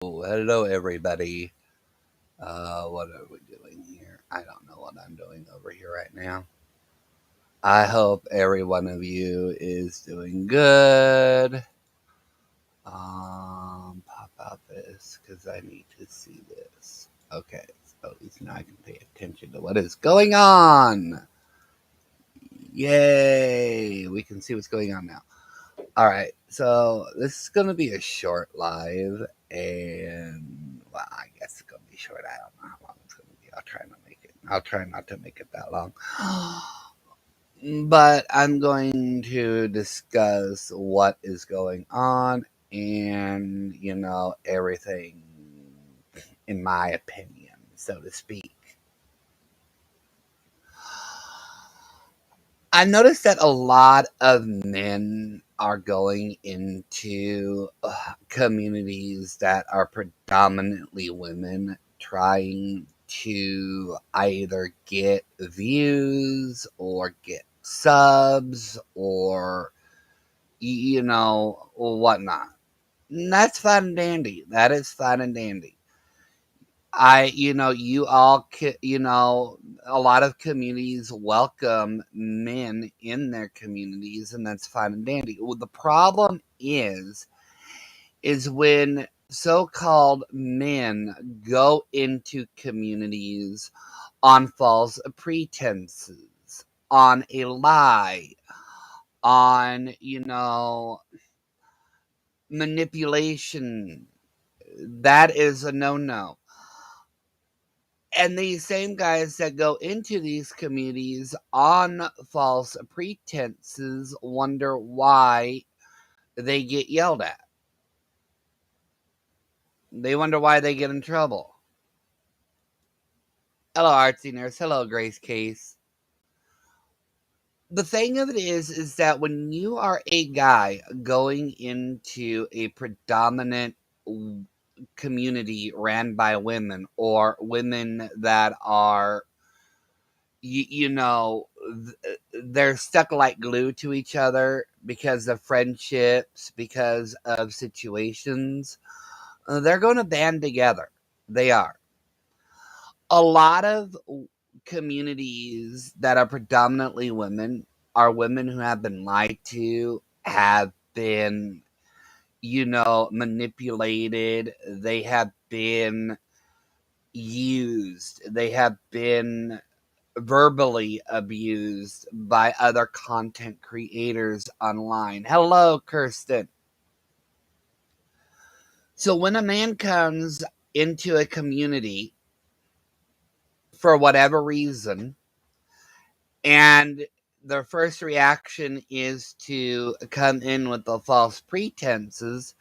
Hello, everybody. What are we doing here? I don't know what I'm doing over here right now. I hope every one of you is doing good. Pop out this because I need to see this. Okay, so at least now I can pay attention to what is going on. Yay! We can see what's going on now. All right, so this is gonna be a short live, and well, I guess it's gonna be short. I don't know how long it's gonna be. I'll try not make it. I'll try not to make it that long. But I'm going to discuss what is going on, and everything, in my opinion, so to speak. I noticed that a lot of men are going into communities that are predominantly women, trying to either get views or get subs or, whatnot. And that's fine and dandy. That is fine and dandy. You all, a lot of communities welcome men in their communities, and that's fine and dandy. Well, the problem is when so-called men go into communities on false pretenses, on a lie, on, manipulation. That is a no-no. And these same guys that go into these communities on false pretenses wonder why they get yelled at. They wonder why they get in trouble. Hello, Artsy Nurse. Hello, Grace Case. The thing of it is that when you are a guy going into a predominant community ran by women, or women that are they're stuck like glue to each other because of friendships, because of situations, they're going to band together. They are. A lot of communities that are predominantly women are women who have been lied to, have been, manipulated. They have been used. They have been verbally abused by other content creators online. Hello, Kirsten. So when a man comes into a community for whatever reason, and their first reaction is to come in with the false pretenses,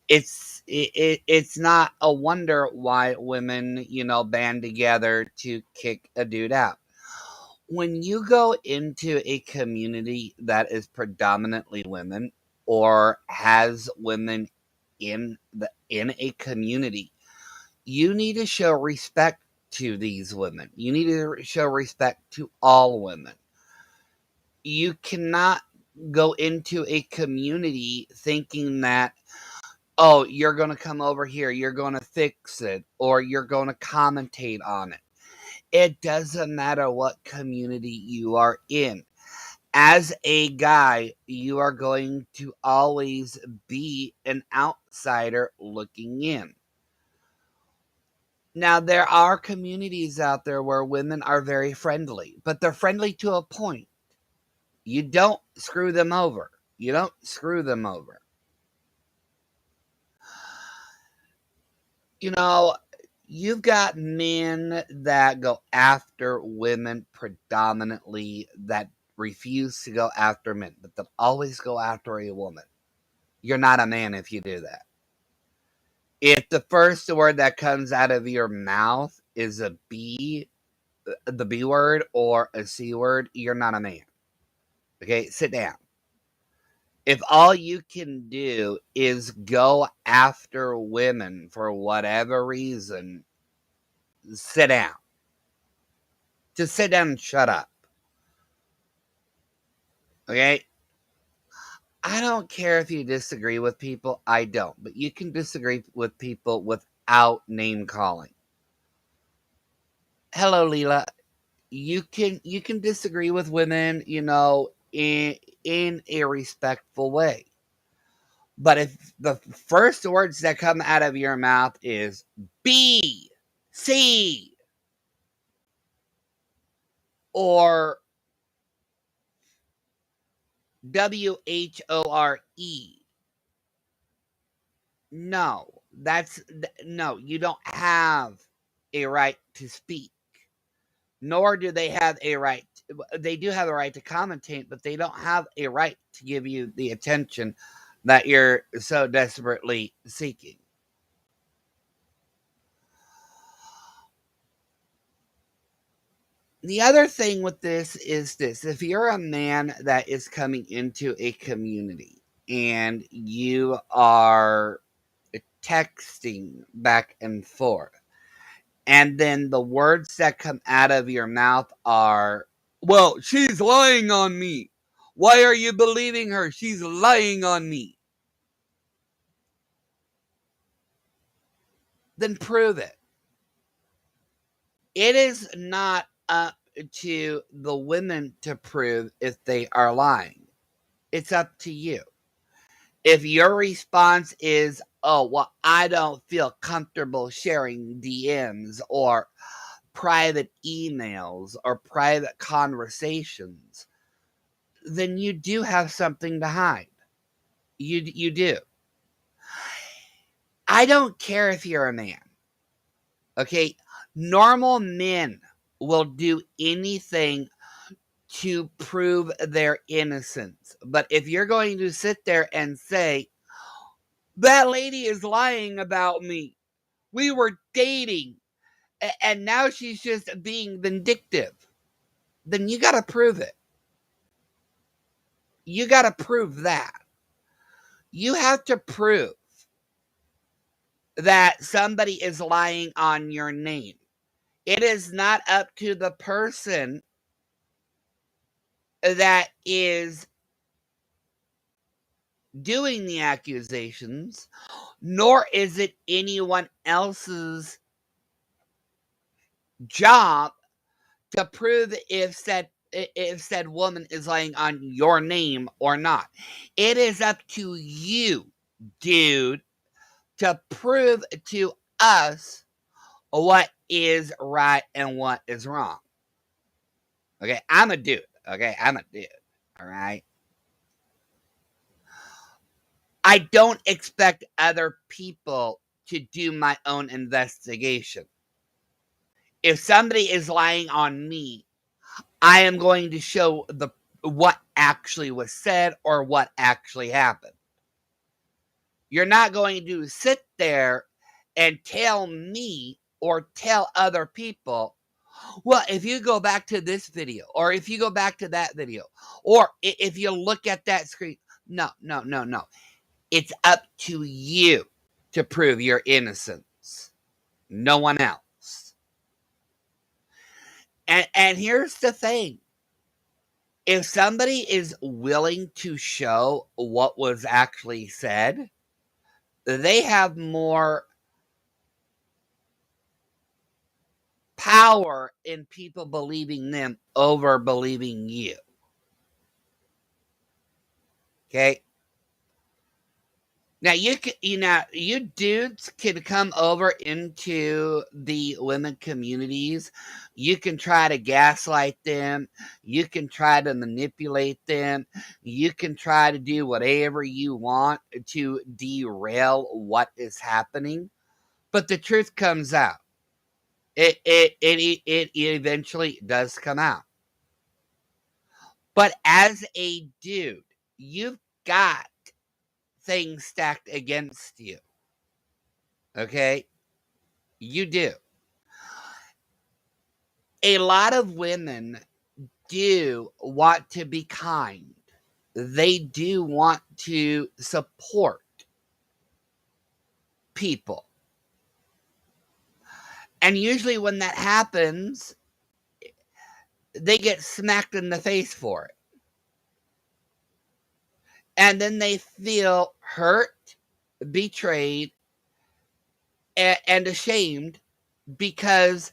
it's not a wonder why women, band together to kick a dude out. When you go into a community that is predominantly women, or has women in a community, you need to show respect to these women. You need to show respect to all women. You cannot go into a community thinking that, oh, you're going to come over here, you're going to fix it, or you're going to commentate on it. It doesn't matter what community you are in. As a guy, you are going to always be an outsider looking in. Now, there are communities out there where women are very friendly, but they're friendly to a point. You don't screw them over. You don't screw them over. You know, you've got men that go after women predominantly, that refuse to go after men, but they'll always go after a woman. You're not a man if you do that. If the first word that comes out of your mouth is a B, the B word, or a C word, you're not a man. Okay, sit down. If all you can do is go after women for whatever reason, sit down. Just sit down and shut up. Okay? I don't care if you disagree with people. I don't. But you can disagree with people without name calling. Hello, Leela. You can disagree with women, in a respectful way. But if the first words that come out of your mouth is B, C, or WHORE, no, no, you don't have a right to speak. Nor do they have a right. They do have a right to commentate, but they don't have a right to give you the attention that you're so desperately seeking. The other thing with this is this: if you're a man that is coming into a community and you are texting back and forth, and then the words that come out of your mouth are, well, she's lying on me. Why are you believing her? She's lying on me. Then prove it. It is not up to the women to prove if they are lying. It's up to you. If your response is, oh, well, I don't feel comfortable sharing DMs or private emails or private conversations, then you do have something to hide. You do. I don't care if you're a man. Okay? Normal men will do anything to prove their innocence. But if you're going to sit there and say, that lady is lying about me, we were dating, and now she's just being vindictive, then you got to prove it. You got to prove that. You have to prove that somebody is lying on your name. It is not up to the person that is doing the accusations, nor is it anyone else's job to prove if said woman is lying on your name or not. It is up to you, dude, to prove to us what is right and what is wrong. Okay, I'm a dude. Okay, I'm a dude. All right. I don't expect other people to do my own investigation. If somebody is lying on me, I am going to show what actually was said or what actually happened. You're not going to sit there and tell me or tell other people, well, if you go back to this video or if you go back to that video or if you look at that screen. No, no, no, no. It's up to you to prove your innocence. No one else. And here's the thing. If somebody is willing to show what was actually said, they have more power in people believing them over believing you. Okay? Now you dudes can come over into the women communities. You can try to gaslight them. You can try to manipulate them. You can try to do whatever you want to derail what is happening. But the truth comes out. It eventually does come out. But as a dude, you've got things stacked against you. Okay? You do. A lot of women do want to be kind. They do want to support people. And usually when that happens, they get smacked in the face for it. and then they feel hurt, betrayed, and ashamed because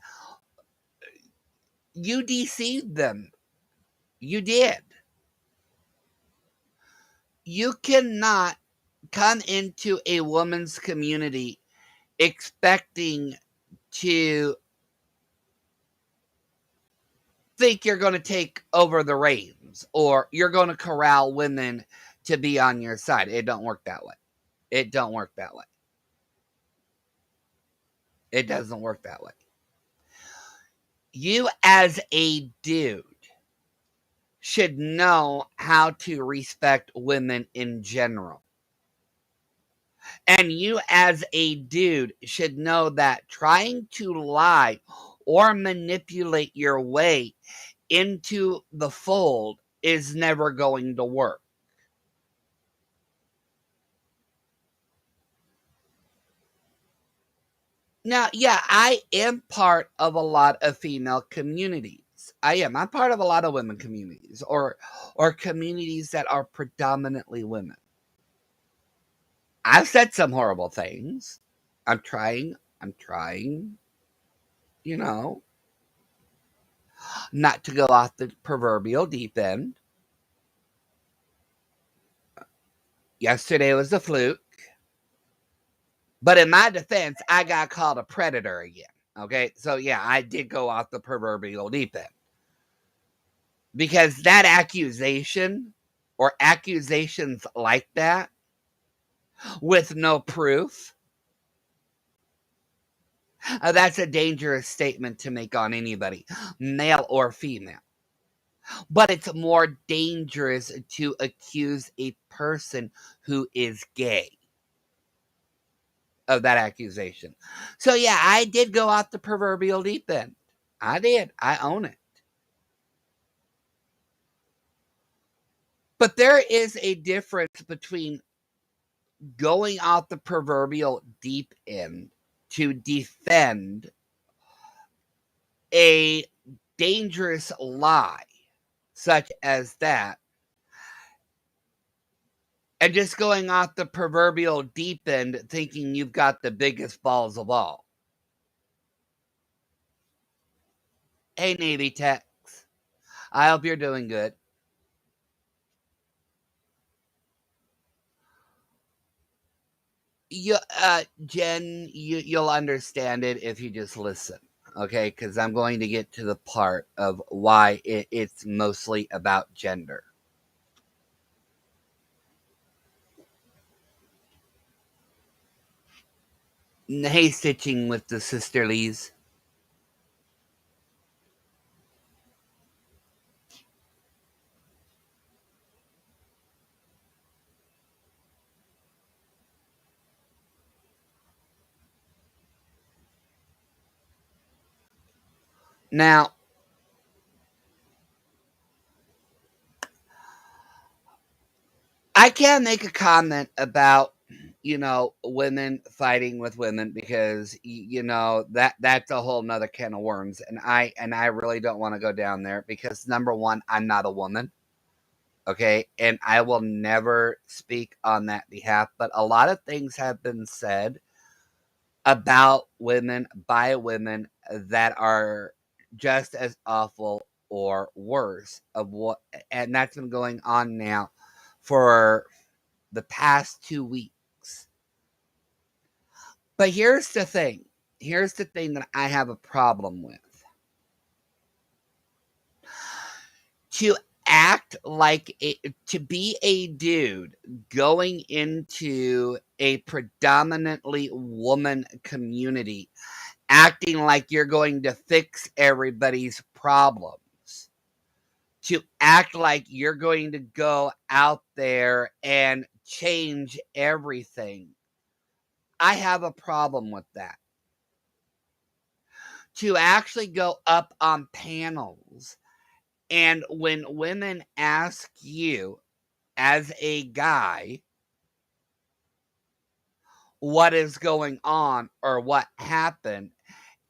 you deceived them. You did. You cannot come into a woman's community expecting to think you're going to take over the reins or you're going to corral women to be on your side. It don't work that way. It don't work that way. It doesn't work that way. You as a dude should know how to respect women in general. And you as a dude should know that trying to lie or manipulate your way into the fold is never going to work. Now, yeah, I am part of a lot of female communities. I am. I'm part of a lot of women communities or communities that are predominantly women. I've said some horrible things. I'm trying, you know, not to go off the proverbial deep end. Yesterday was a fluke. But in my defense, I got called a predator again. Okay. So, yeah, I did go off the proverbial deep end. Because that accusation or accusations like that with no proof, that's a dangerous statement to make on anybody, male or female. But it's more dangerous to accuse a person who is gay of that accusation. So, yeah, I did go off the proverbial deep end. I did. I own it. But there is a difference between going off the proverbial deep end to defend a dangerous lie such as that and just going off the proverbial deep end thinking you've got the biggest balls of all. Hey, Navy techs. I hope you're doing good. Jen, you'll understand it if you just listen, okay? Because I'm going to get to the part of why it's mostly about gender. Hey, stitching with the sisterlies. Now, I can't make a comment about women fighting with women because that's a whole nother can of worms, and I really don't want to go down there because number one, I'm not a woman, okay, and I will never speak on that behalf. But a lot of things have been said about women by women that are just as awful or worse of what, and that's been going on now for the past 2 weeks. But here's the thing. Here's the thing that I have a problem with. To act like to be a dude going into a predominantly woman community, acting like you're going to fix everybody's problems, to act like you're going to go out there and change everything. I have a problem with that. To actually go up on panels, and when women ask you as a guy what is going on or what happened,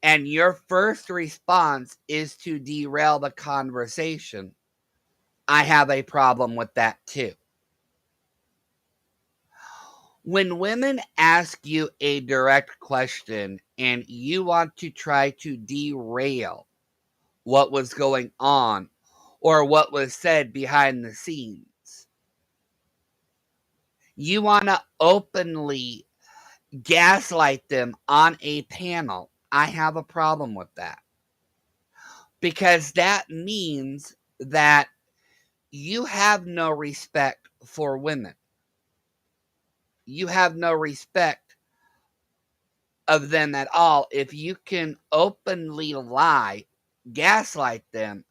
and your first response is to derail the conversation, I have a problem with that too. When women ask you a direct question and you want to try to derail what was going on or what was said behind the scenes, you want to openly gaslight them on a panel, I have a problem with that. Because that means that you have no respect for women. You have no respect of them at all if you can openly lie, gaslight them,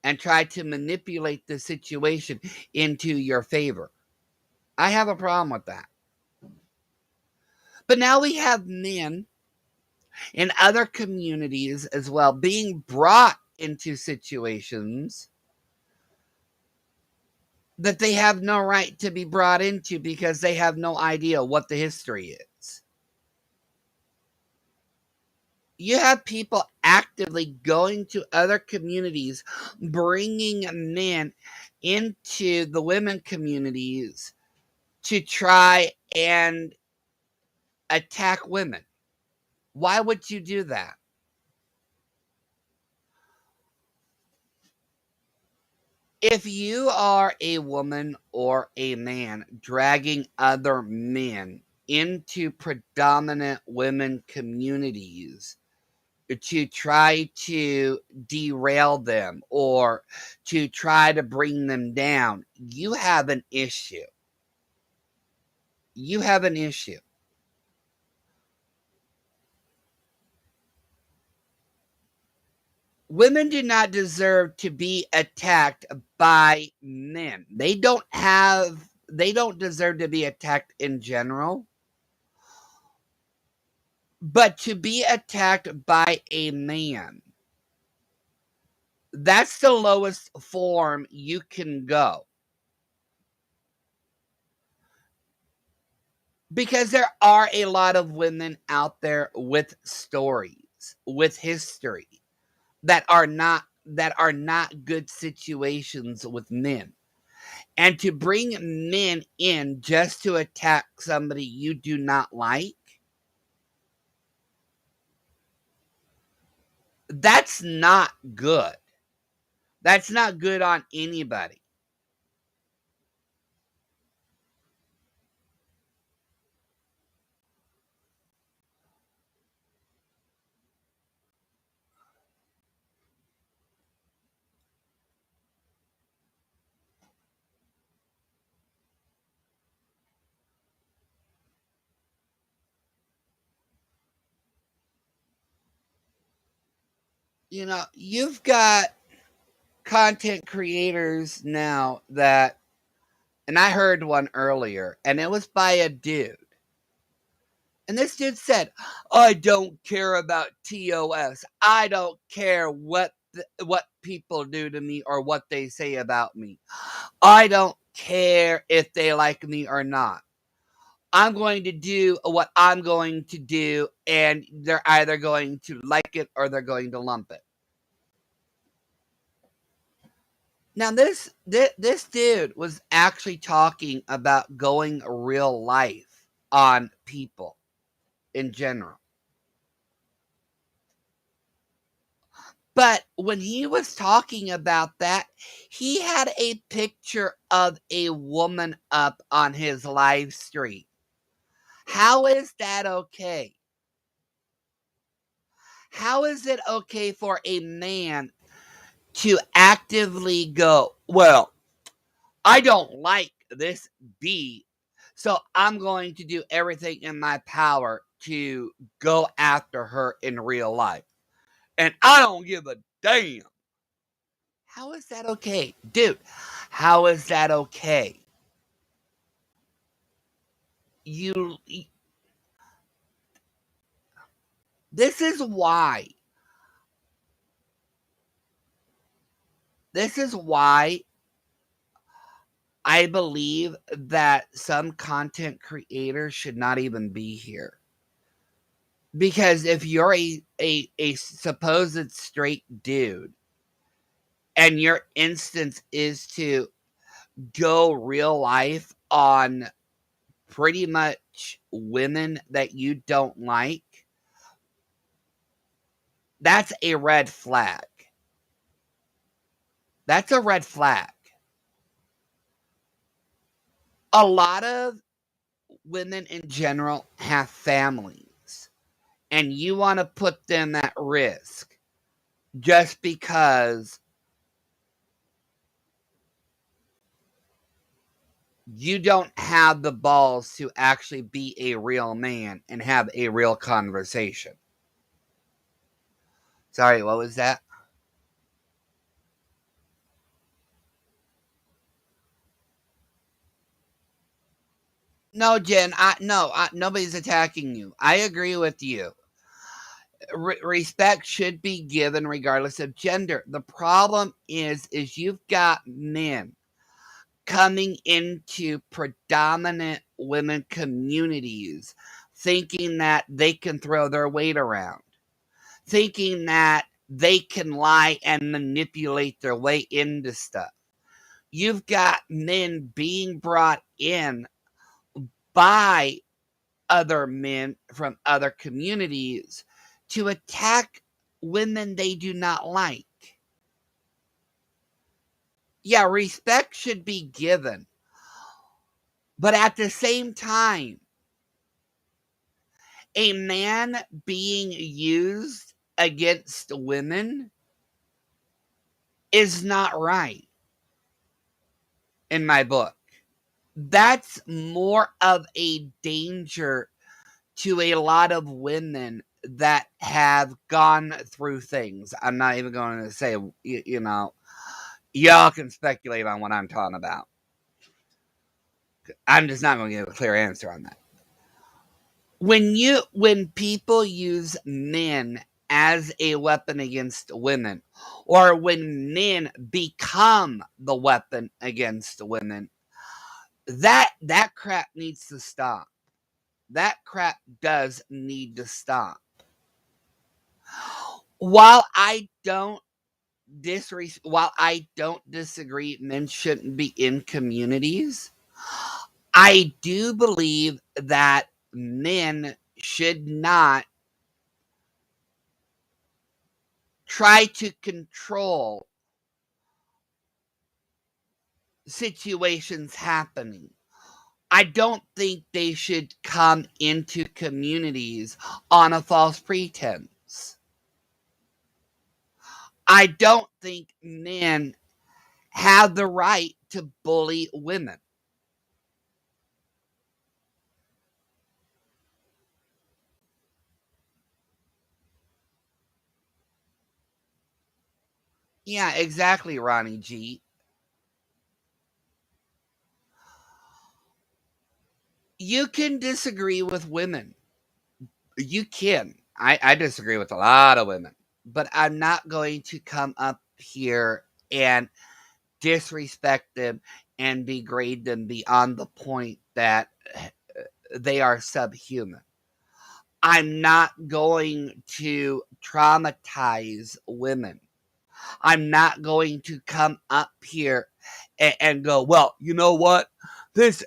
and try to manipulate the situation into your favor. I have a problem with that. But now we have men in other communities as well being brought into situations that they have no right to be brought into because they have no idea what the history is. You have people actively going to other communities, bringing men into the women communities to try and attack women. Why would you do that? If you are a woman or a man dragging other men into predominant women communities to try to derail them or to try to bring them down, you have an issue. You have an issue. Women do not deserve to be attacked by men. They don't deserve to be attacked in general. But to be attacked by a man, that's the lowest form you can go. Because there are a lot of women out there with stories, with history that are not good situations with men. And to bring men in just to attack somebody you do not like, that's not good. That's not good on anybody. You've got content creators now that, and I heard one earlier, and it was by a dude. And this dude said, I don't care about TOS. I don't care what people do to me or what they say about me. I don't care if they like me or not. I'm going to do what I'm going to do, and they're either going to like it or they're going to lump it. Now, this dude was actually talking about going real life on people in general. But when he was talking about that, he had a picture of a woman up on his live stream. How is that okay? How is it okay for a man to actively go, well, I don't like this bee, so I'm going to do everything in my power to go after her in real life. And I don't give a damn. How is that okay? Dude, how is that okay? You this is why. This is why I believe that some content creators should not even be here. Because if you're a supposed straight dude and your instance is to go real life on pretty much women that you don't like, that's a red flag. That's a red flag. A lot of women in general have families, and you want to put them at risk just because you don't have the balls to actually be a real man and have a real conversation. Sorry, what was that? No, Jen, nobody's attacking you. I agree with you. Respect should be given regardless of gender. The problem is you've got men coming into predominant women communities thinking that they can throw their weight around, thinking that they can lie and manipulate their way into stuff. You've got men being brought in by other men from other communities to attack women they do not like. Yeah, respect should be given. But at the same time, a man being used against women is not right in my book. That's more of a danger to a lot of women that have gone through things. I'm not even going to say, y'all can speculate on what I'm talking about. I'm just not going to give a clear answer on that. When people use men as a weapon against women, or when men become the weapon against women, that crap needs to stop. That crap does need to stop. While I don't disagree men shouldn't be in communities, I do believe that men should not try to control situations happening. I don't think they should come into communities on a false pretense. I don't think men have the right to bully women. Yeah, exactly, Ronnie G. You can disagree with women. You can. I disagree with a lot of women, but I'm not going to come up here and disrespect them and degrade them beyond the point that they are subhuman. I'm not going to traumatize women. I'm not going to come up here and go, well, you know what? This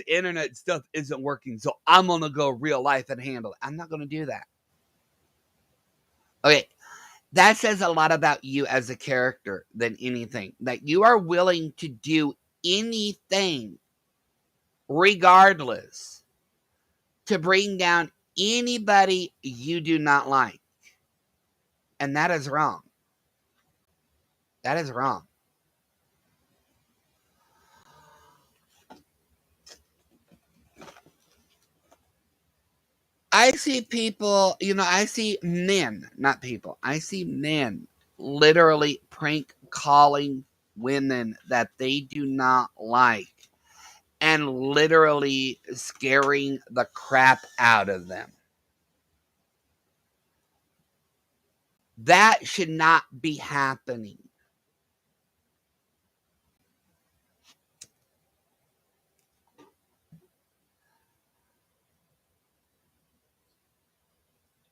internet stuff isn't working, so I'm gonna go real life and handle it. I'm not gonna do that. Okay, that says a lot about you as a character than anything. That you are willing to do anything, regardless, to bring down anybody you do not like. And that is wrong. That is wrong. I see people, I see men, not people. I see men literally prank calling women that they do not like and literally scaring the crap out of them. That should not be happening.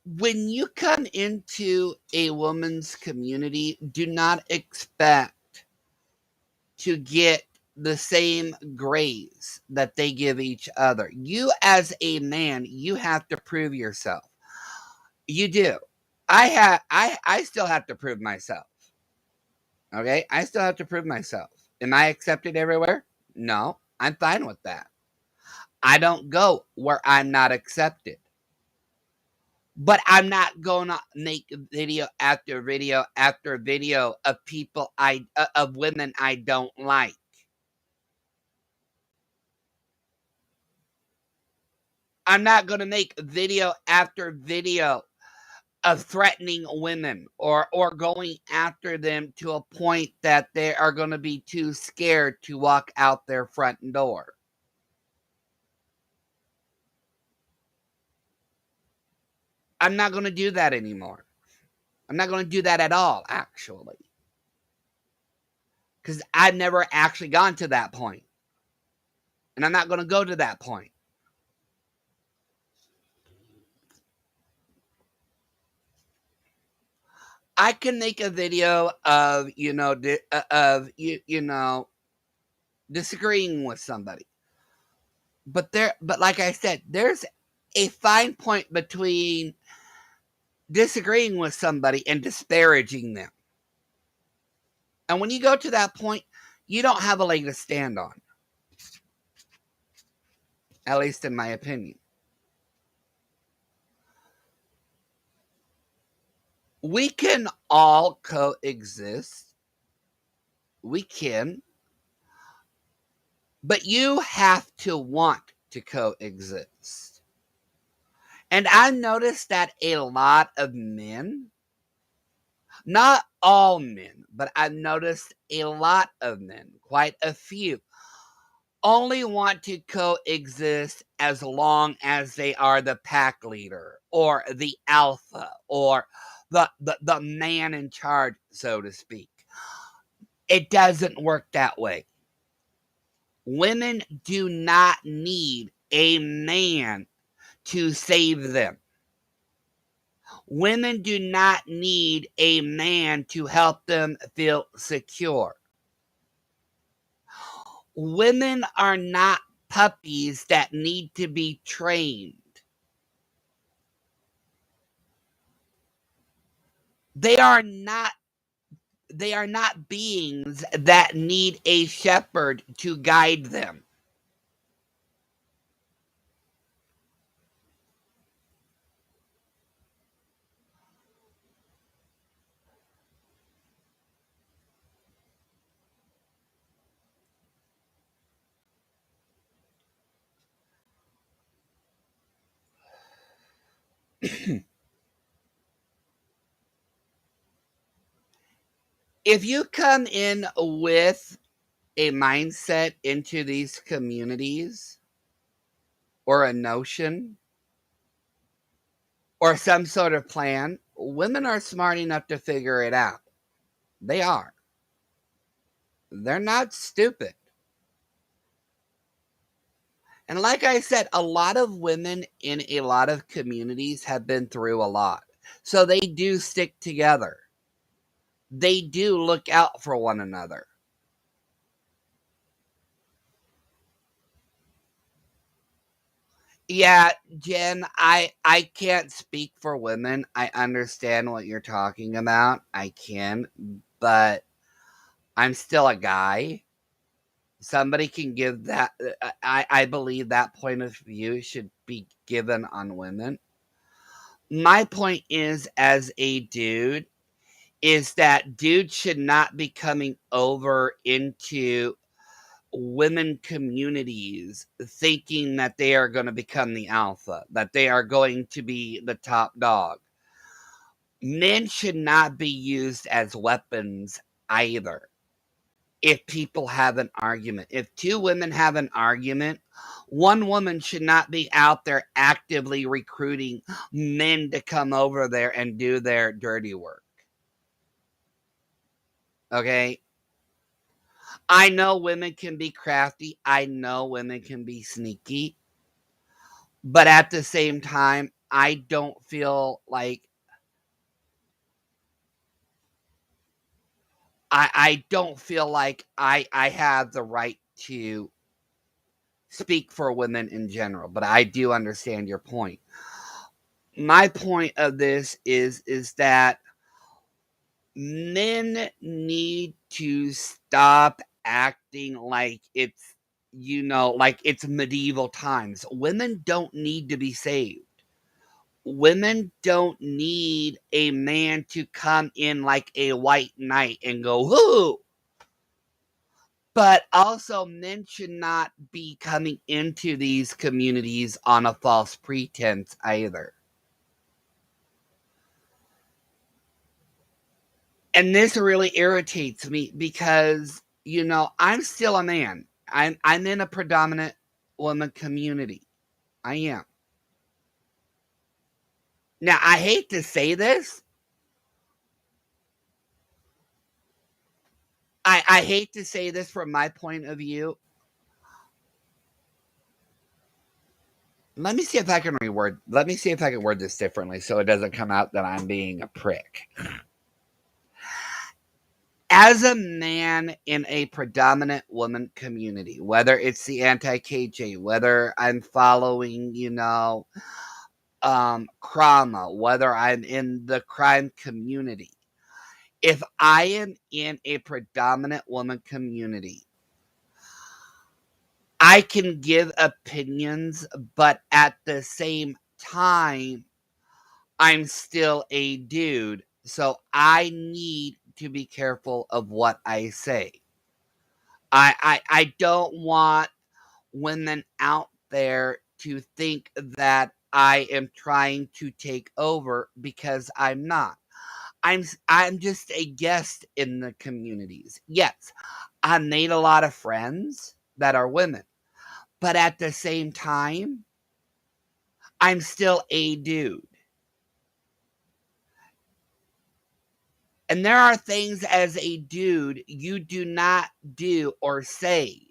When you come into a woman's community, do not expect to get the same grace that they give each other. You, as a man, you have to prove yourself. You do. I still have to prove myself. Okay? I still have to prove myself. Am I accepted everywhere? No. I'm fine with that. I don't go where I'm not accepted. But I'm not going to make video after video after video of of women I don't like. I'm not going to make video after video of threatening women or going after them to a point that they are going to be too scared to walk out their front door. I'm not going to do that anymore. I'm not going to do that at all, actually. Because I've never actually gone to that point. And I'm not going to go to that point. I can make a video of, disagreeing with somebody. But like I said, there's a fine point between disagreeing with somebody and disparaging them. And when you go to that point, you don't have a leg to stand on. At least in my opinion. We can all coexist. We can. But you have to want to coexist. And I noticed that a lot of men, not all men, but I've noticed a lot of men, quite a few, only want to coexist as long as they are the pack leader or the alpha or the man in charge, so to speak. It doesn't work that way. Women do not need a man to save them. Women do not need a man to help them feel secure. Women are not puppies that need to be trained. They are not beings that need a shepherd to guide them. If you come in with a mindset into these communities or a notion or some sort of plan, women are smart enough to figure it out. They are. They're not stupid. And like I said, a lot of women in a lot of communities have been through a lot. So they do stick together. They do look out for one another. Yeah, Jen, I can't speak for women. I understand what you're talking about. I can, but I'm still a guy. Somebody can give that. I believe that point of view should be given on women. My point is, as a dude, is that dudes should not be coming over into women communities thinking that they are going to become the alpha, that they are going to be the top dog. Men should not be used as weapons either. If people have an argument, if two women have an argument, one woman should not be out there actively recruiting men to come over there and do their dirty work. Okay? I know women can be crafty. I know women can be sneaky. But at the same time, I don't feel like I don't feel like I have the right to speak for women in general, but I do understand your point. My point of this is that men need to stop acting like it's like it's medieval times. Women don't need to be saved. Women don't need a man to come in like a white knight and go, whoo. But also, men should not be coming into these communities on a false pretense either. And this really irritates me because, I'm still a man. I'm in a predominant woman community. I am. Now, I hate to say this. I hate to say this from my point of view. Let me see if I can word this differently so it doesn't come out that I'm being a prick. As a man in a predominant woman community, whether it's the anti-KJ, whether I'm following, crama, whether I'm in the crime community, if I am in a predominant woman community, I can give opinions, but at the same time, I'm still a dude, so I need to be careful of what I say. I don't want women out there to think that I am trying to take over because I'm not. I'm just a guest in the communities. Yes, I made a lot of friends that are women, but at the same time, I'm still a dude. And there are things as a dude you do not do or say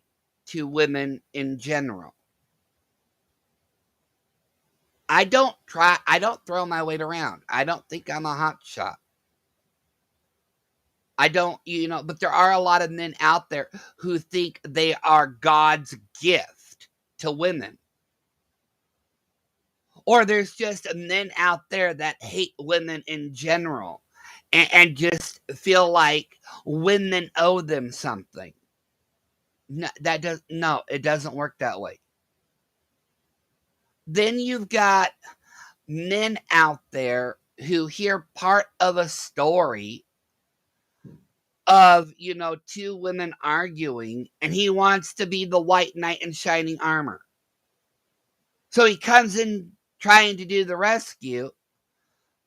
to women in general. I don't throw my weight around. I don't think I'm a hot shot. I don't, but there are a lot of men out there who think they are God's gift to women. Or there's just men out there that hate women in general and just feel like women owe them something. No, it doesn't work that way. Then you've got men out there who hear part of a story of, two women arguing, and he wants to be the white knight in shining armor. So he comes in trying to do the rescue,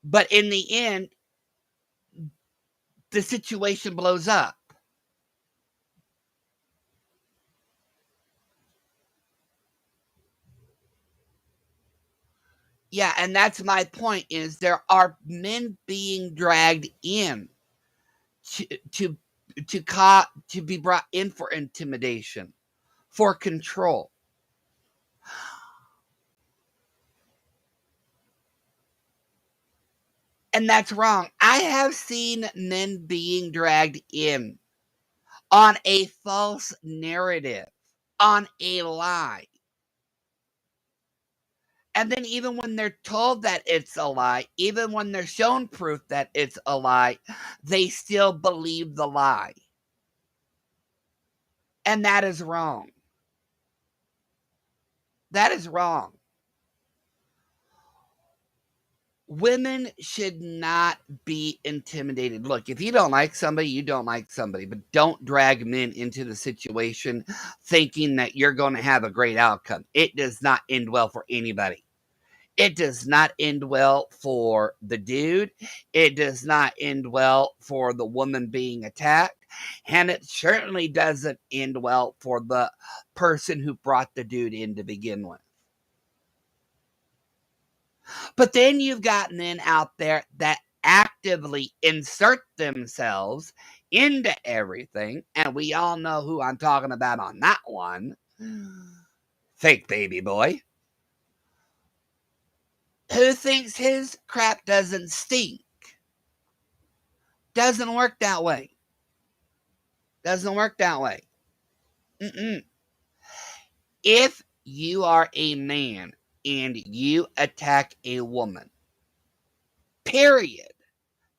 but in the end, the situation blows up. Yeah, and that's my point is there are men being dragged in to to to be brought in for intimidation, for control. And that's wrong. I have seen men being dragged in on a false narrative, on a lie. And then even when they're told that it's a lie, even when they're shown proof that it's a lie, they still believe the lie. And that is wrong. That is wrong. Women should not be intimidated. Look, if you don't like somebody, you don't like somebody, but don't drag men into the situation thinking that you're going to have a great outcome. It does not end well for anybody. It does not end well for the dude. It does not end well for the woman being attacked. And it certainly doesn't end well for the person who brought the dude in to begin with. But then you've got men out there that actively insert themselves into everything. And we all know who I'm talking about on that one. Fake baby boy. Who thinks his crap doesn't stink. Doesn't work that way. Doesn't work that way. Mm-mm. If you are a man and you attack a woman, period,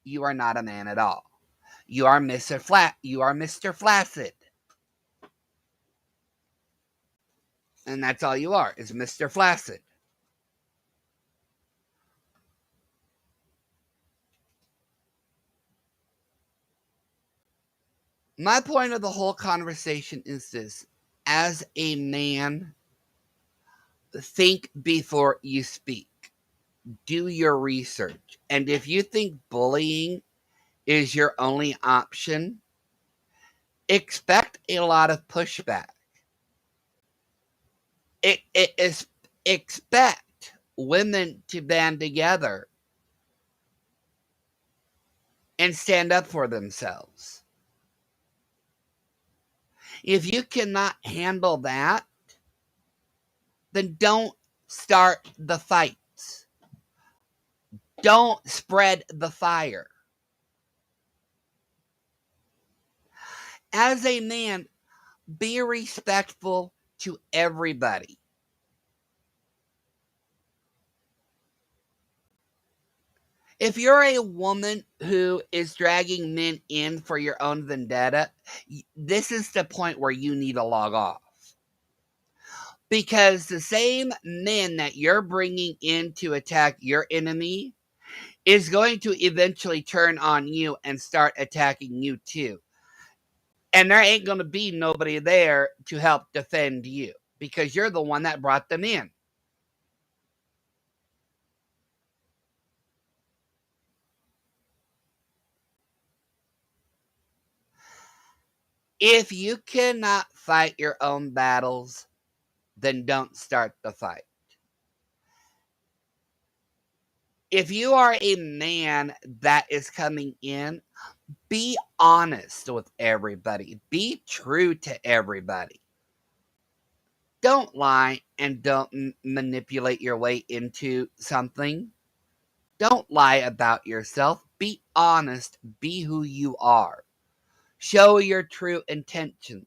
you are not a man at all. You are Mr. Flat. You are Mr. Flaccid. And that's all you are, is Mr. Flaccid. My point of the whole conversation is this: as a man, think before you speak. Do your research. And if you think bullying is your only option, expect a lot of pushback. It is expect women to band together and stand up for themselves. If you cannot handle that, then don't start the fights. Don't spread the fire. As a man, be respectful to everybody. If you're a woman who is dragging men in for your own vendetta, this is the point where you need to log off. Because the same men that you're bringing in to attack your enemy is going to eventually turn on you and start attacking you too. And there ain't going to be nobody there to help defend you because you're the one that brought them in. If you cannot fight your own battles, then don't start the fight. If you are a man that is coming in, be honest with everybody. Be true to everybody. Don't lie and don't manipulate your way into something. Don't lie about yourself. Be honest. Be who you are. Show your true intentions.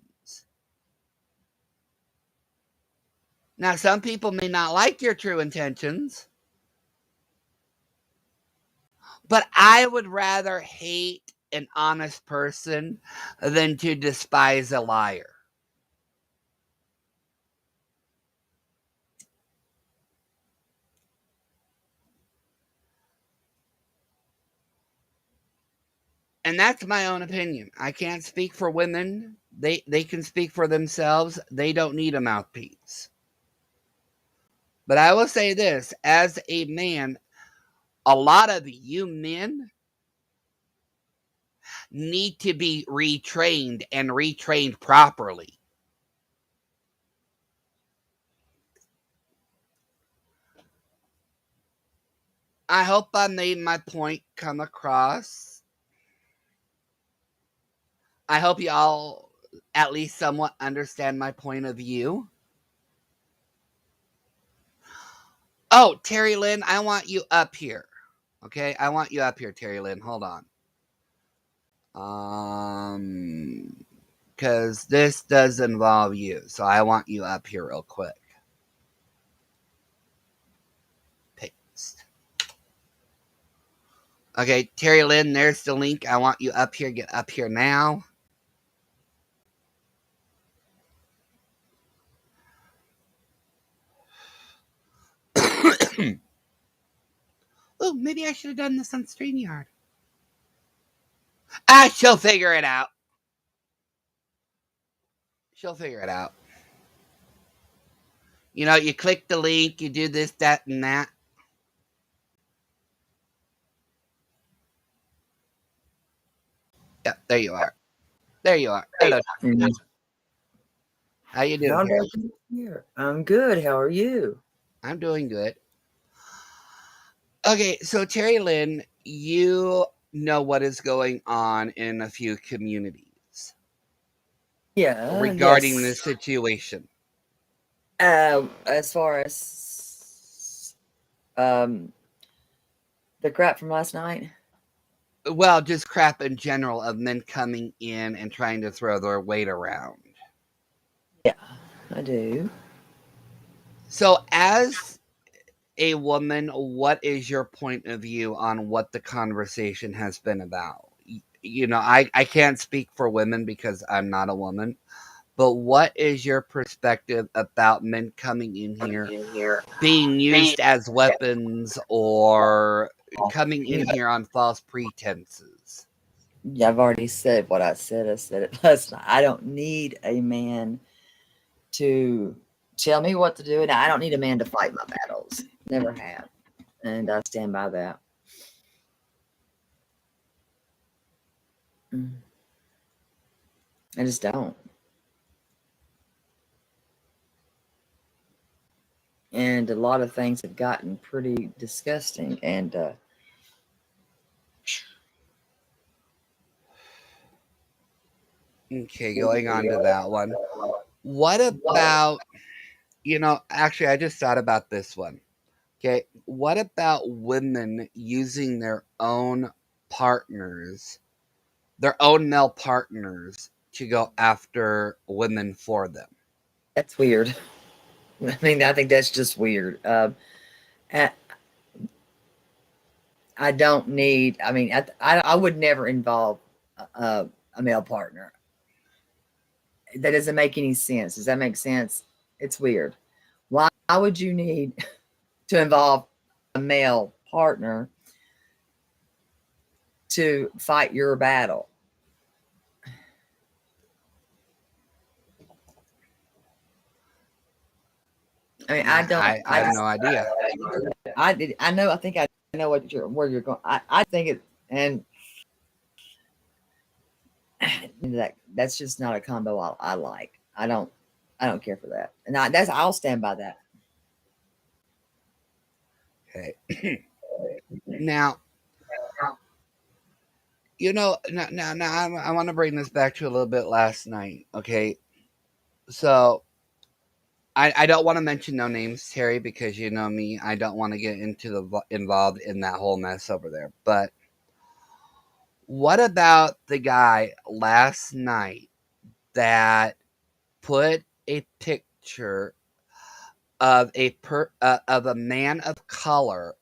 Now, some people may not like your true intentions, but I would rather hate an honest person than to despise a liar. And that's my own opinion. I can't speak for women. They can speak for themselves. They don't need a mouthpiece. But I will say this, as a man, a lot of you men need to be retrained and retrained properly. I hope I made my point come across. I hope y'all at least somewhat understand my point of view. Oh, Terry Lynn, I want you up here. Okay, I want you up here, Terry Lynn. Hold on. Because this does involve you, so I want you up here real quick. Paste. Okay, Terry Lynn, there's the link. I want you up here. Get up here now. Oh, maybe I should have done this on StreamYard. She'll figure it out. She'll figure it out. You know, you click the link, you do this, that, and that. Yep, there you are. There you are. Hello. Mhm. How you doing, How Terry? about you here? I'm good. How are you? I'm doing good. Okay, so Terry Lynn, you know what is going on in a few communities Yeah, regarding yes. this situation. As far as the crap from last night. Well, just crap in general of men coming in and trying to throw their weight around. Yeah, I do. So, as a woman, what is your point of view on what the conversation has been about? I can't speak for women because I'm not a woman, but what is your perspective about men coming in here being used as weapons or coming in Yeah, here on false pretenses? I've already said what I said. I said it last night. I don't need a man to tell me what to do, and I don't need a man to fight my battles. Never have, and I stand by that. Mm. I just don't. And a lot of things have gotten pretty disgusting. And Okay, going on to that one. What about, actually, I just thought about this one. Okay, what about women using partners, their own male partners, to go after women for them? that's weird. I mean, I think that's just weird. I, I don't need. I mean, I would never involve a male partner. That doesn't make any sense. Does that make sense? It's weird. Why would you need to involve a male partner to fight your battle? I mean, I don't. I have no idea. I did. I know. I think I know where you're going. I think it, and that's just not a combo I like. I don't care for that, and I'll stand by that. Okay. Now, now I want to bring this back to a little bit last night. Okay. So, I don't want to mention no names, Terry, because you know me. I don't want to get into involved in that whole mess over there. But what about the guy last night that put a picture of of a man of color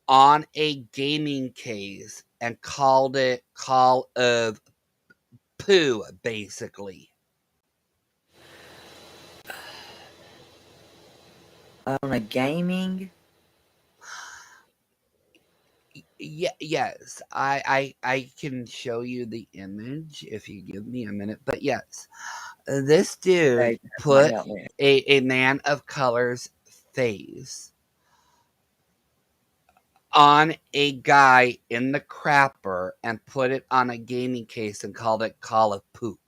on a gaming case and called it Call of Poo, basically? On a gaming, Yes, I can show you the image if you give me a minute. But yes, this dude okay, that might put help me. a man of color's face on a guy in the crapper and put it on a gaming case and called it Call of Poop,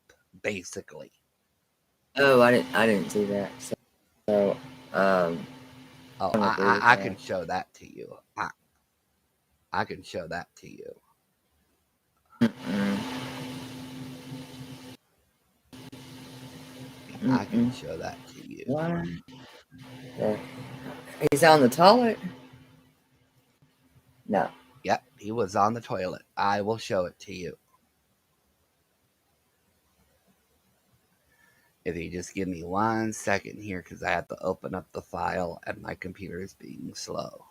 basically. Oh, I didn't see that. So, um, Oh, I don't agree with I can that. show that to you. I can show that to you. Mm-mm, I can mm-mm. show that to you. Why? Uh, he's on the toilet? No. Yep, he was on the toilet. I will show it to you. If you just give me 1 second here, because I have to open up the file and my computer is being slow.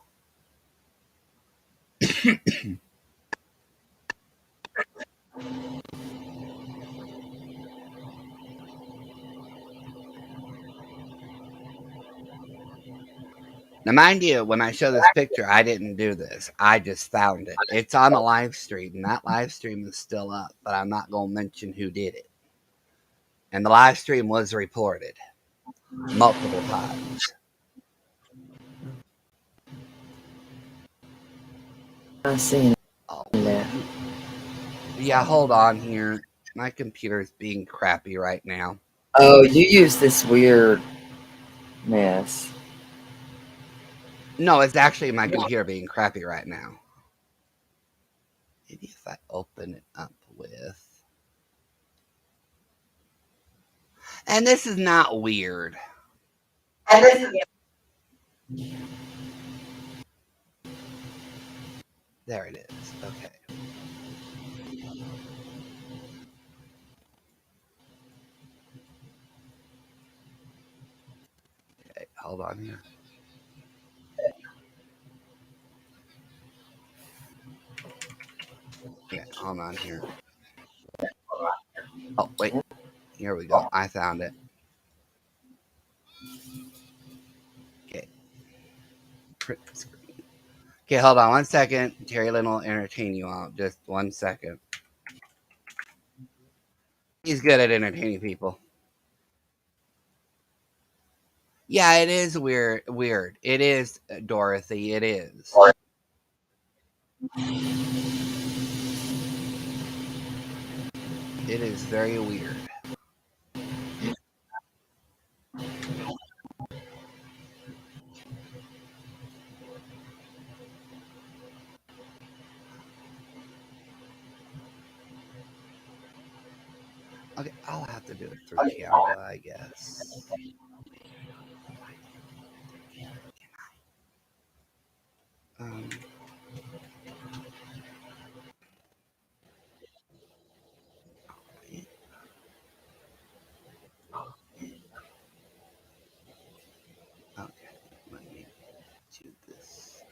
Now, mind you, when I show this picture, I didn't do this. I just found it. It's on a live stream, and that live stream is still up, but I'm not going to mention who did it. And the live stream was reported multiple times. I seen Oh, that. yeah, hold on here. My computer is being crappy right now. Oh, you use this weird mess. No, it's actually my computer being crappy right now. Maybe if I open it up with. And this is not weird. There it is. Okay. hold on here. Okay, hold on here. Oh, wait. Here we go. I found it. Okay. Print screen. Okay, hold on 1 second. Terry Lynn will entertain you all. Just 1 second. He's good at entertaining people. Yeah, it is weird. Weird. It is, Dorothy. It is. It is very weird. Okay, I'll have to do it through Canva, I guess. Um, okay, let me do this.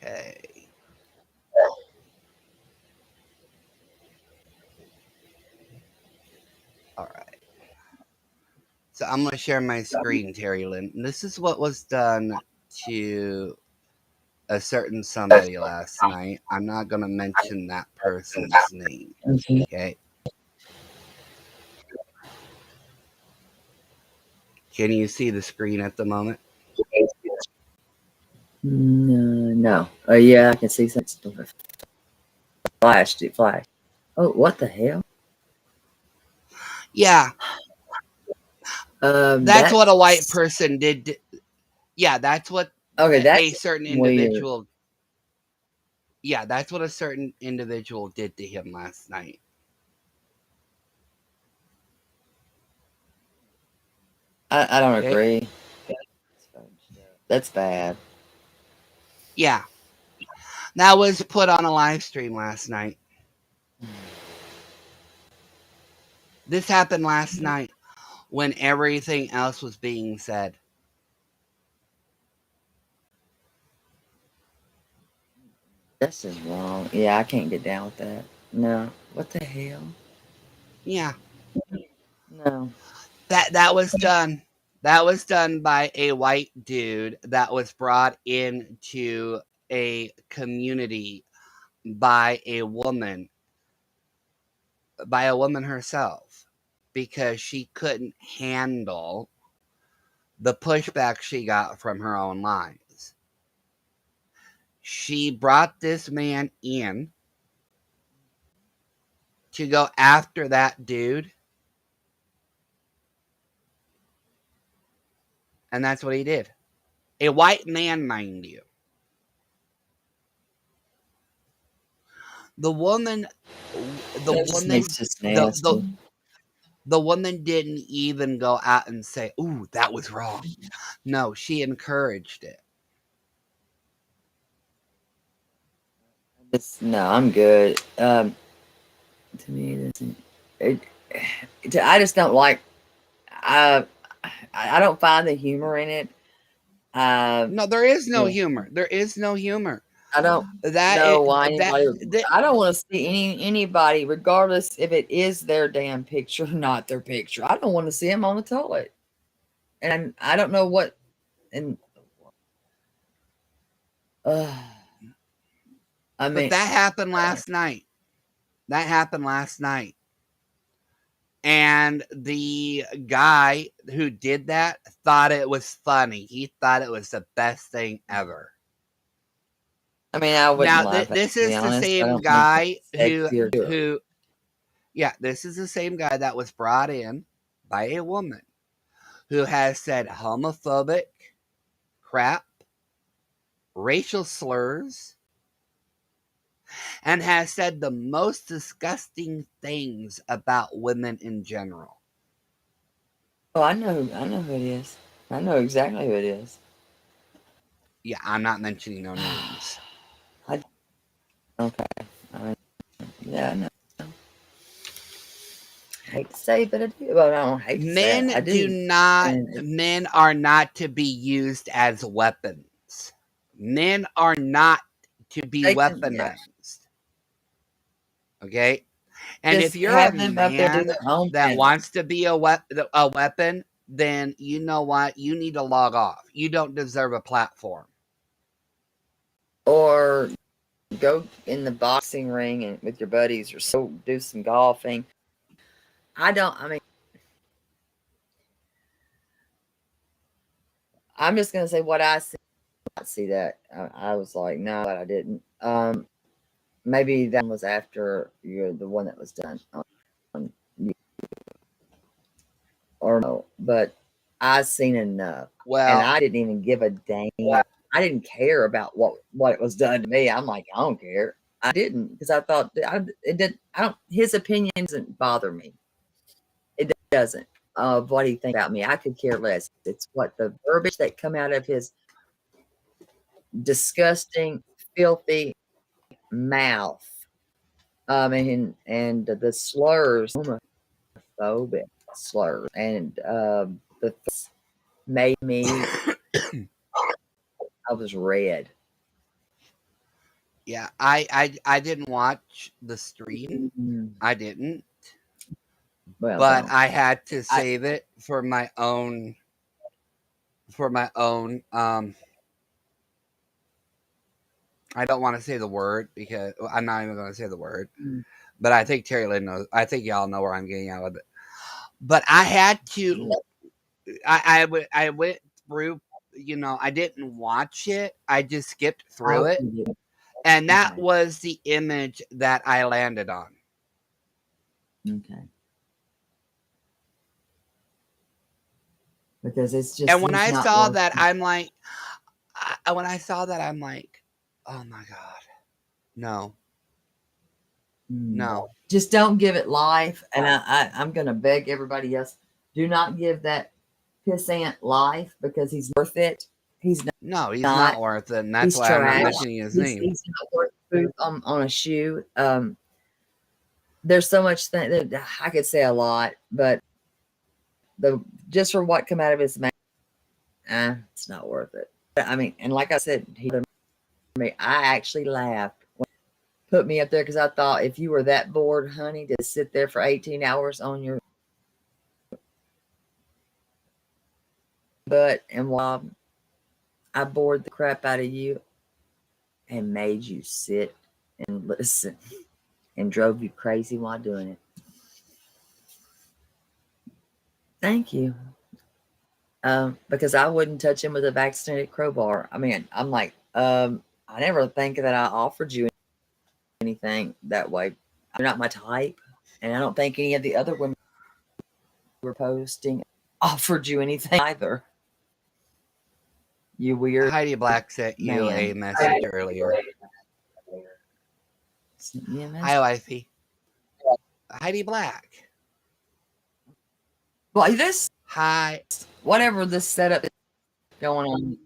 Okay. All right. So I'm going to share my screen, Terry Lynn. This is what was done to a certain somebody last night. I'm not going to mention that person's name. Okay. Can you see the screen at the moment? No, no. Oh yeah, I can see something. Flashed. It flashed. Oh, what the hell? Yeah, that's what a white That's person did. Yeah, that's what okay. a That's certain weird. individual. Yeah, that's what a certain individual did to him last night. I don't Okay. agree. That's bad. Yeah, that was put on a live stream last night. This happened last night when everything else was being said. This is wrong. Yeah, I can't get down with that. No. What the hell? Yeah, No. that was done. That was done by a white dude that was brought into a community by a woman herself, because she couldn't handle the pushback she got from her own lies. She brought this man in to go after that dude, and that's what he did. A white man, mind you. The woman, the That just makes woman, just the the nasty. the woman didn't even go out and say, "Ooh, that was wrong." No, she encouraged it. No, I'm good. To me, it, I just don't like. I I don't find the humor in it. Uh, No, there is no yeah, humor. There is no humor. I don't That know it, why that anybody. that I don't want to see anybody, regardless if it is their damn picture or not their picture. I don't want to see them on the toilet, and I don't know what. And uh, I but mean, that happened last night. That happened last night. And the guy who did that thought it was funny. He thought it was the best thing ever. I wouldn't Now, laugh at it, this to be is the honest. I same don't think that's guy sexy or good. who, yeah, this is the same guy that was brought in by a woman who has said homophobic crap, racial slurs, and has said the most disgusting things about women in general. Oh, I know who it is. I know exactly who it is. Yeah, I'm not mentioning no names. I, okay. I, Yeah, I know. I hate to say it, but I do. Well, I don't hate to say it. I do. And Men are not to be used as weapons. Men are not to be they can, yeah, weaponized. Okay? And if just you're a have them up there do man their own that thing. wants to be a weapon, then you know what? You need to log off. You don't deserve a platform. Or go in the boxing ring and with your buddies, or so do some golfing. I mean, I'm just gonna say what I see. I see that. I was like, no, but I didn't. Maybe that was after you're the one that was done on you, or no, but I seen enough, and Well, I didn't even give a damn. I didn't care about what it was done to me. I'm like, I don't care. I didn't, because I thought it did. I don't. His opinion doesn't bother me. It doesn't. Of what he thinks about me, I could care less. It's what the verbiage that come out of his disgusting, filthy mouth, and the slurs, homophobic slurs, and the made me. I was red. yeah, I didn't watch the stream. Mm, I didn't, well, but don't. I had to I save it for my own I don't want to say the word because I'm not even going to say the word, mm, but I think Terry Lynn knows. I think y'all know where I'm getting out with it. But I had to. I went through. I didn't watch it. I just skipped I through hope it, you did. and that Okay. was the image that I landed on. Okay. Because it's just And when he's I not saw worth that, it. I'm like, when I saw that, I'm like, oh my god, no, Mm. no, Just don't give it life. And I'm gonna beg everybody else, do not give that pissant life, because he's worth it. He's no, he's not not. worth it, and that's He's why I'm not trash. mentioning his He's name. he's not worth food on a shoe. There's so much thing that I could say a lot, but the just for what come out of his mouth, it's not worth it. But, I mean, and like I said, I actually laughed when he put me up there, because I thought, if you were that bored, honey, to sit there for 18 hours on your butt and while I bored the crap out of you and made you sit and listen and drove you crazy while doing it. Thank you. Because I wouldn't touch him with a vaccinated crowbar. I mean, I'm like, I never think that I offered you anything that way. You're not my type, and I don't think any of the other women who were posting offered you anything either. You weird Heidi Black sent you a man. message earlier. Sent me a Hi, message. wifey. Heidi Black. Well, this Hi. whatever this setup is going on,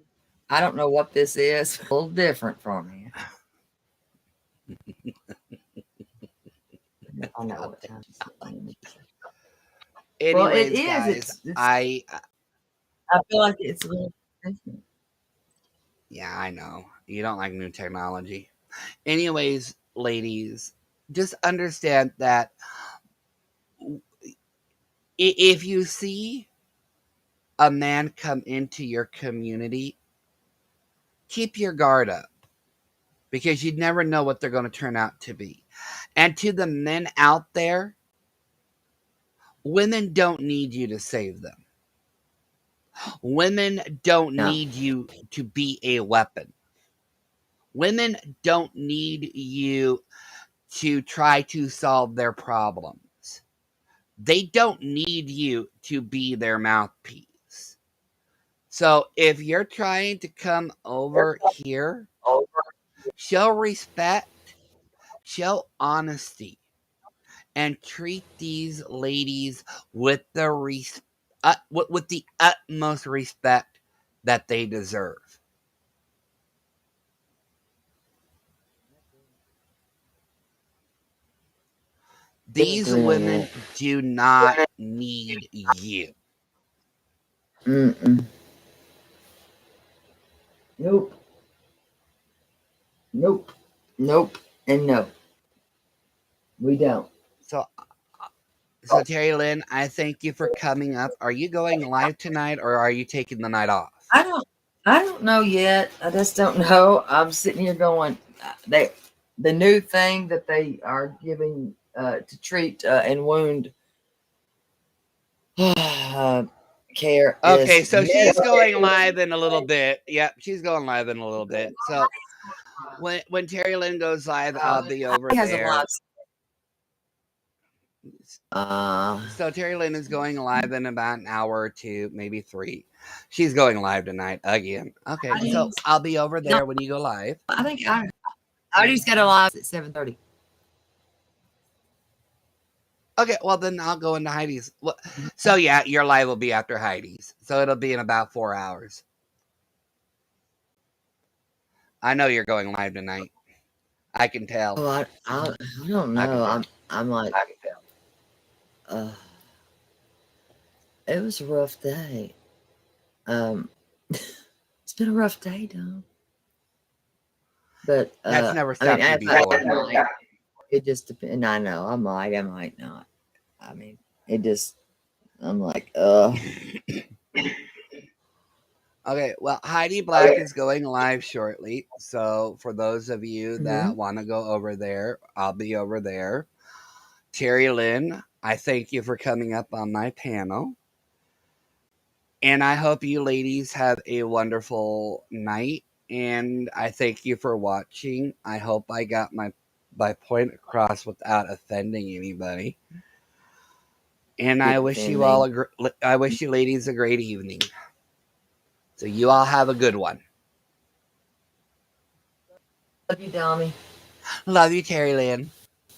I don't know what this is. A little different from me. I know God what damn. time she's getting. Well, it Anyways, is. guys, It's. I feel like it's a little different. yeah, I know. You don't like new technology. Anyways, ladies, just understand that if you see a man come into your community, keep your guard up because you never know what they're going to turn out to be. And to the men out there, women don't need you to save them. Women don't No, need you to be a weapon. Women don't need you to try to solve their problems. They don't need you to be their mouthpiece. So if you're trying to come over here, show respect, show honesty, and treat these ladies with with the utmost respect that they deserve. These women do not need you. Mm-mm. Nope. Nope. Nope. And no. We don't. So, so Terry Lynn, I thank you for coming up. Are you going live tonight, or are you taking the night off? I don't. I don't know yet. I just don't know. I'm sitting here going. The new thing that they are giving to treat and wound care Okay, is so she's going live in a little bit. Yep, she's going live in a little bit. So when Terry Lynn goes live, I'll be over has a lot. there. So Terry Lynn is going live in about an hour or two, maybe 3. She's going live tonight again. Okay, so I'll be over there when you go live. I think I just got a live at 7:30. Okay, well then I'll go into Heidi's. So yeah, your live will be after Heidi's, so it'll be in about 4 hours. I know you're going live tonight. I can tell. Oh, I don't know. I'm like, I can tell. it was a rough day. It's been a rough day, though. But That's never I mean, stopped you before. it just depends. I know I might not. I mean, it just. I'm like, Okay, well, Heidi Black is going live shortly. So for those of you that want to go over there, I'll be over there. Terry Lynn, I thank you for coming up on my panel. And I hope you ladies have a wonderful night. And I thank you for watching. I hope I got my point across without offending anybody. And I wish you all I wish you ladies a great evening. So you all have a good one. Love you, Dommy. Love you, Terry Lynn.